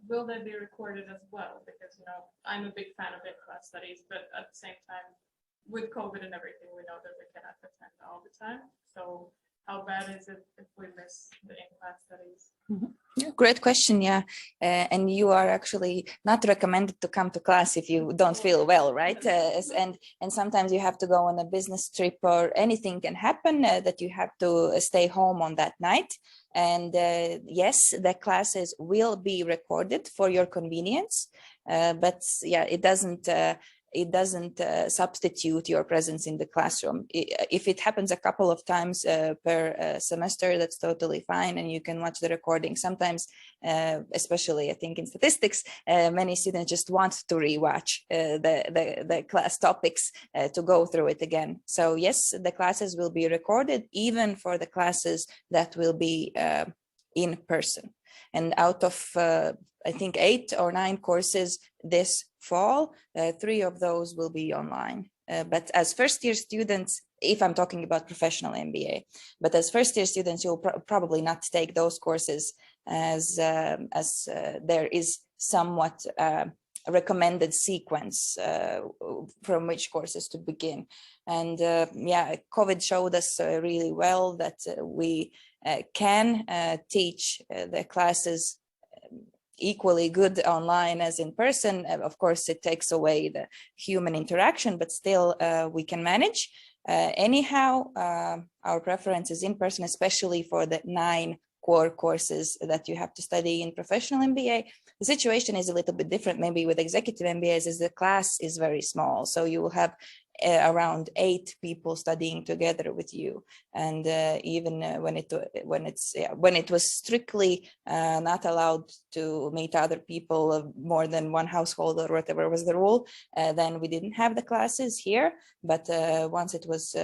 [SPEAKER 9] will they be recorded as well? Because, you know, I'm a big fan of in-class studies, but at the same time, with COVID and everything, we know that we cannot attend all the time. So how bad is it if we miss the in-class studies?
[SPEAKER 1] Mm-hmm. Yeah, great question. Yeah. And you are actually not recommended to come to class if you don't feel well, right? And sometimes you have to go on a business trip or anything can happen that you have to stay home on that night. And yes, the classes will be recorded for your convenience. But yeah, it doesn't substitute your presence in the classroom. If it happens a couple of times per semester, that's totally fine, and you can watch the recording. Sometimes, especially I think in statistics, many students just want to rewatch the class topics to go through it again. So yes, the classes will be recorded, even for the classes that will be in person. And out of I think 8 or 9 courses this fall, 3 of those will be online. But as first-year students, if I'm talking about professional MBA, but as first-year students, you'll probably not take those courses as there is somewhat recommended sequence from which courses to begin. And yeah, COVID showed us really well that we can teach the classes equally good online as in person. Of course, it takes away the human interaction, but still we can manage. Anyhow, our preference is in person, especially for the 9 core courses that you have to study in professional MBA. The situation is a little bit different maybe with executive MBAs, as the class is very small. So you will have around 8 people studying together with you, and even when it was strictly not allowed to meet other people of more than one household or whatever was the rule, then we didn't have the classes here. But once it was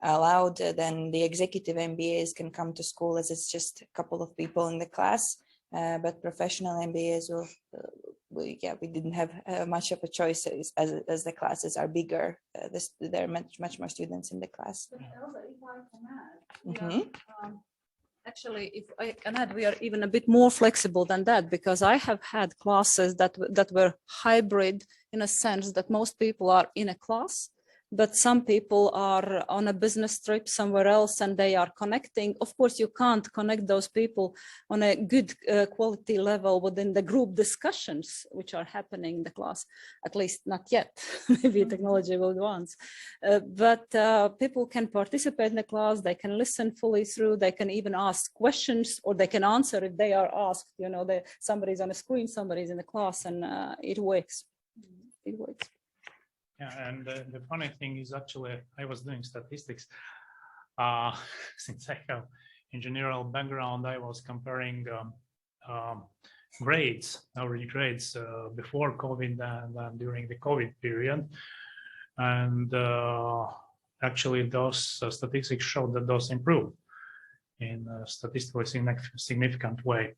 [SPEAKER 1] allowed, then the executive MBAs can come to school as it's just a couple of people in the class. But professional MBAs will. We didn't have much of a choice as the classes are bigger. There are much more students in the class.
[SPEAKER 6] But Elsa, if I can add, actually, if I can add, we are even a bit more flexible than that, because I have had classes that were hybrid in a sense that most people are in a class, but some people are on a business trip somewhere else and they are connecting. Of course, you can't connect those people on a good quality level within the group discussions which are happening in the class, at least not yet. Maybe technology will advance. But people can participate in the class, they can listen fully through, they can even ask questions, or they can answer if they are asked. You know, somebody's on a screen, somebody's in the class, and it works. It works.
[SPEAKER 3] Yeah, and the funny thing is, actually, I was doing statistics. Since I have engineering background, I was comparing grades, average grades before COVID and during the COVID period. And actually, those statistics showed that those improved in a statistically significant way.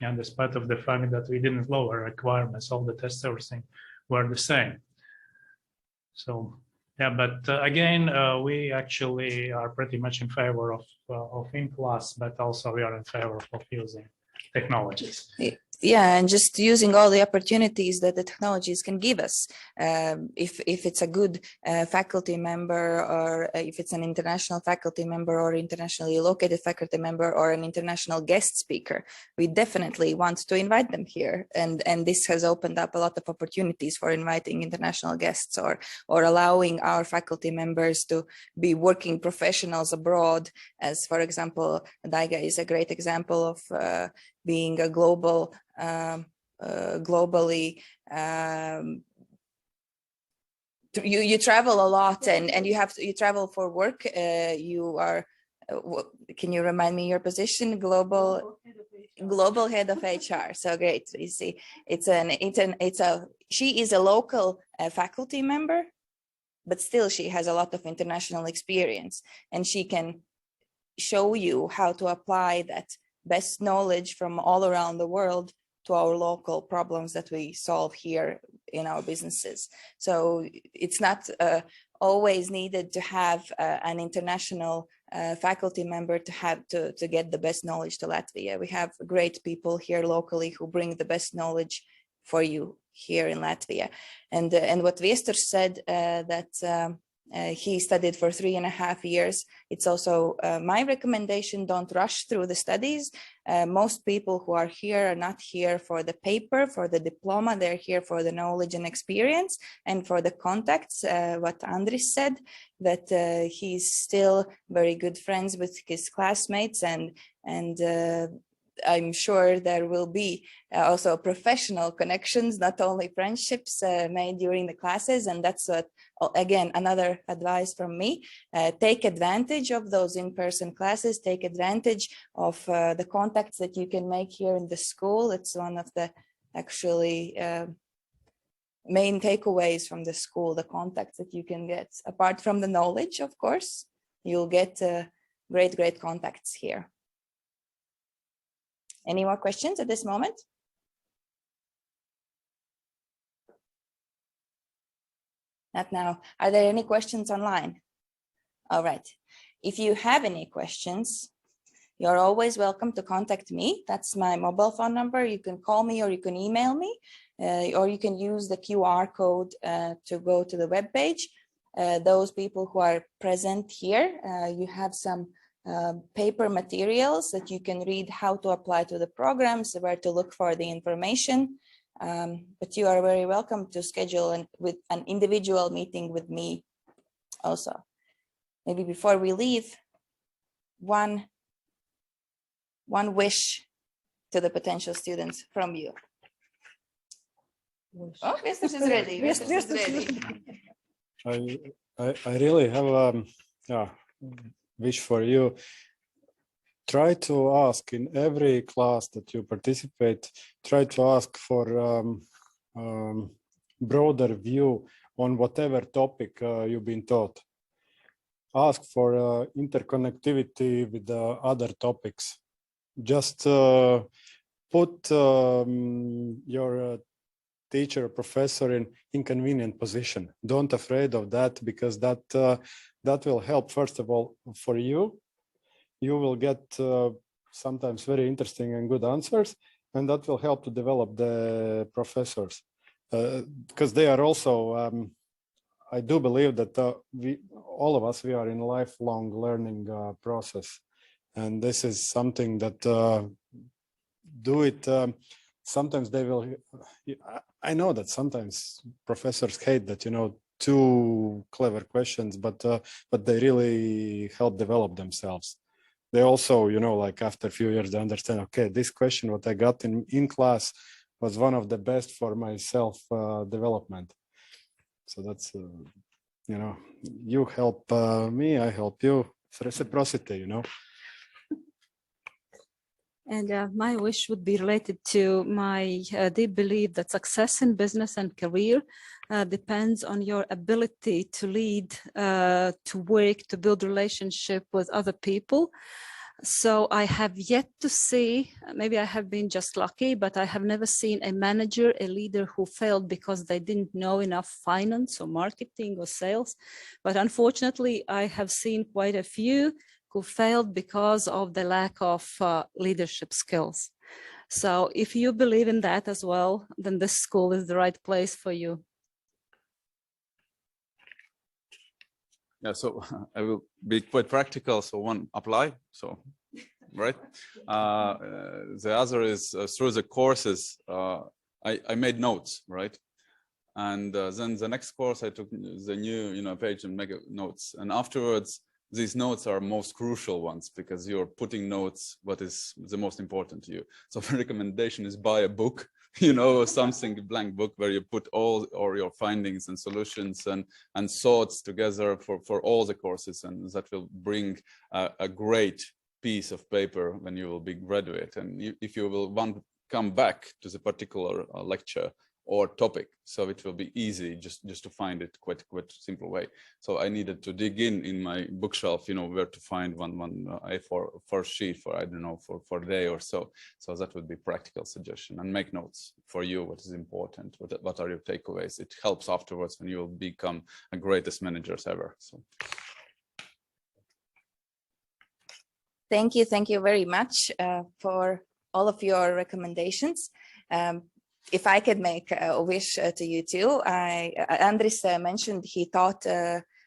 [SPEAKER 3] And despite of the fact that we didn't lower requirements, all the tests, everything were the same. So yeah, but again, we actually are pretty much in favor of in-class, but also we are in favor of using technologies.
[SPEAKER 1] Yeah, and just using all the opportunities that the technologies can give us. If it's a good faculty member, or if it's an international faculty member or internationally located faculty member or an international guest speaker, we definitely want to invite them here. And this has opened up a lot of opportunities for inviting international guests, or allowing our faculty members to be working professionals abroad. As for example, Riga is a great example of being a global, globally, you travel a lot, and you travel for work. You are, can you remind me your position? Global head of HR. So great. You see, she is a local faculty member, but still she has a lot of international experience, and she can show you how to apply that best knowledge from all around the world to our local problems that we solve here in our businesses. So it's not always needed to have an international faculty member to get the best knowledge to Latvia. We have great people here locally who bring the best knowledge for you here in Latvia. And what Viestur said, that he studied for 3.5 years. It's also my recommendation, don't rush through the studies. Most people who are here are not here for the paper, for the diploma. They're here for the knowledge and experience and for the contacts. What Andris said, that he's still very good friends with his classmates, and I'm sure there will be also professional connections, not only friendships made during the classes. And that's what, again, another advice from me. Take advantage of those in-person classes, take advantage of the contacts that you can make here in the school. It's one of the actually main takeaways from the school, the contacts that you can get. Apart from the knowledge, of course, you'll get great contacts here. Any more questions at this moment? Not now. Are there any questions online? All right. If you have any questions, you're always welcome to contact me. That's my mobile phone number. You can call me or you can email me, or you can use the QR code to go to the webpage. Those people who are present here, you have some paper materials that you can read how to apply to the programs, where to look for the information. But you are very welcome to schedule with an individual meeting with me also. Maybe before we leave, one wish to the potential students from you. Oh, Vestas is ready. Vestas is ready.
[SPEAKER 7] I really have wish for you. Try to ask in every class that you participate, try to ask for broader view on whatever topic you've been taught. Ask for interconnectivity with the other topics. Just put your teacher or professor in inconvenient position. Don't afraid of that, because that will help, first of all, for you. You will get sometimes very interesting and good answers, and that will help to develop the professors, because they are also, I do believe that all of us, we are in a lifelong learning process. And this is something that do it, sometimes they will, I know that sometimes professors hate that, too clever questions, but they really help develop themselves. They also, like after a few years, they understand, okay, this question, what I got in class was one of the best for my self development. So that's, you help me, I help you. It's reciprocity,
[SPEAKER 6] And my wish would be related to my deep belief that success in business and career depends on your ability to lead, to work, to build relationship with other people. So I have yet to see, maybe I have been just lucky, but I have never seen a manager, a leader who failed because they didn't know enough finance or marketing or sales. But unfortunately, I have seen quite a few who failed because of the lack of leadership skills. So if you believe in that as well, then this school is the right place for you.
[SPEAKER 8] Yeah, so I will be quite practical. So one, apply. So, right. The other is through the courses, I made notes, right? And then the next course, I took the new, page and make notes. And afterwards, these notes are most crucial ones, because you're putting notes, what is the most important to you. So the recommendation is buy a book, something blank book where you put all your findings and solutions and thoughts together for all the courses. And that will bring a great piece of paper when you will be graduate. And if you will want to come back to the particular lecture or topic, so it will be easy just to find it quite simple way. So I needed to dig in my bookshelf, where to find one A4 sheet for, I don't know, for a day or so. So that would be practical suggestion, and make notes for you, what is important, what are your takeaways. It helps afterwards when you will become the greatest managers ever. So
[SPEAKER 1] Thank you very much for all of your recommendations. If I could make a wish to you too, Andris mentioned he thought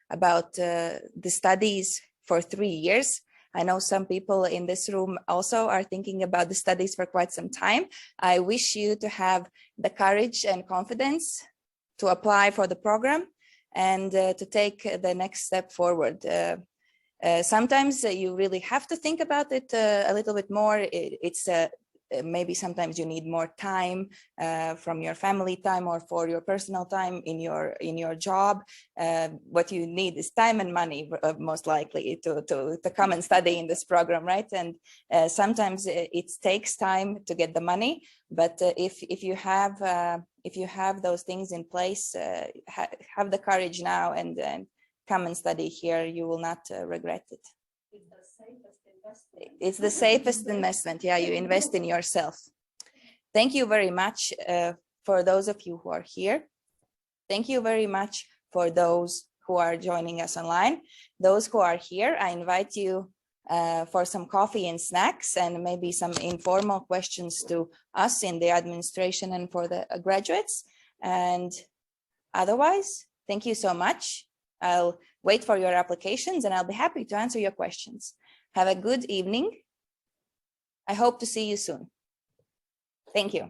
[SPEAKER 1] about the studies for 3 years. I know some people in this room also are thinking about the studies for quite some time. I wish you to have the courage and confidence to apply for the program and to take the next step forward. Sometimes you really have to think about it a little bit more. Maybe sometimes you need more time from your family time or for your personal time in your job. What you need is time and money, most likely, to come and study in this program, right? And sometimes it takes time to get the money, but if you have those things in place, have the courage now and come and study here. You will not regret it. It's the safest investment. Yeah, you invest in yourself. Thank you very much for those of you who are here. Thank you very much for those who are joining us online. Those who are here, I invite you for some coffee and snacks and maybe some informal questions to us in the administration and for the graduates. And otherwise, thank you so much. I'll wait for your applications and I'll be happy to answer your questions. Have a good evening. I hope to see you soon. Thank you.